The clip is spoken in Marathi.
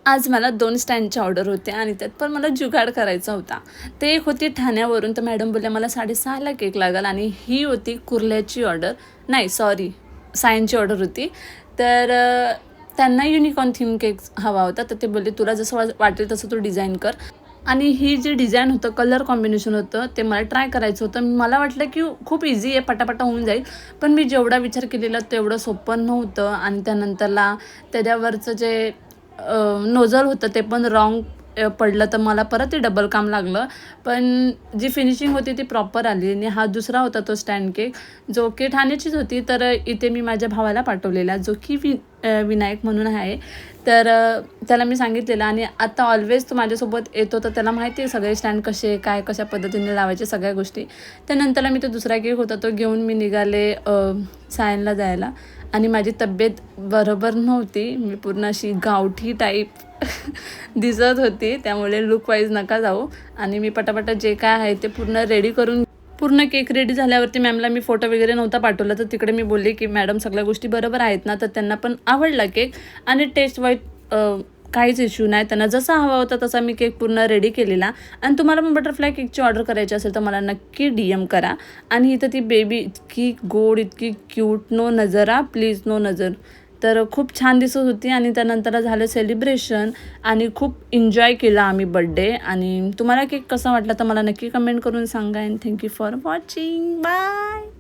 आज मला 2 स्टँडची ऑर्डर होते आणि त्यात पण मला जुगाड करायचा होता. ते एक होती ठाण्यावरून, तर मॅडम बोलल्या मला 6:30ला केक लागेल आणि ही होती कुर्ल्याची ऑर्डर, नाही सॉरी सायन्सची ऑर्डर होती. तर त्यांना युनिकॉर्न थीम केक हवा होता. तर ते बोलले तुला जसं वाटेल तसं तू डिझाईन कर. आणि ही जी डिझाईन होतं, कलर कॉम्बिनेशन होतं, ते मला ट्राय करायचं होतं. मला वाटलं की खूप इझी आहे, पटापटा होऊन जाईल. पण मी जेवढा विचार केलेला तेवढं सोपं नव्हतं. आणि त्यानंतरला त्याच्यावरचं जे नोझल होतं ते पण रॉंग पडलं, तर मला परत ते डबल काम लागलं. पण जी फिनिशिंग होती ती प्रॉपर आली. आणि हा दुसरा होता तो स्टँड केक, जो की ठाण्याचीच होती. तर इथे मी माझ्या भावाला पाठवलेला, जो की विनायक म्हणून आहे. तर त्याला मी सांगितलेलं आणि आता ऑलवेज तो माझ्यासोबत येतो, तर त्याला माहिती आहे सगळे स्टँड कसे काय कशा पद्धतीने लावायचे सगळ्या गोष्टी. त्यानंतरला मी तो दुसरा केक होता तो घेऊन मी निघाले सायनला जायला. आणि माझी तब्येत बरोबर नव्हती, मी पूर्ण अशी गावठी टाईप दिसत होती, त्यामुळे लुक वाईज नका जाऊ. आणि मी पटापट जे काय आहे ते पूर्ण रेडी करून पूर्ण केक रेडी झाल्यावरती मॅमला मी फोटो वगैरे नव्हता पाठवला. तर तिकडे मी बोलले की मॅडम सगळ्या गोष्टी बरोबर आहेत ना. तर त्यांना पण आवडला केक आणि टेस्ट वाईज काहीच इश्यू नाही. त्यांना जसा हवा होता तसा मी केक पूर्ण रेडी केलेला. आणि तुम्हाला पण बटरफ्लाय केकची ऑर्डर करायची असेल तर मला नक्की DM करा. आणि इथं ती बेबी इतकी गोड, इतकी क्यूट, नो नजर प्लीज नो नजर. तर खूप छान दिसत होती. आणि त्यानंतर झालं सेलिब्रेशन आणि खूप एन्जॉय केला आम्ही बड्डे. आणि तुम्हाला केक कसा वाटला तर मला नक्की कमेंट करून सांगा. And thank you for watching. Bye.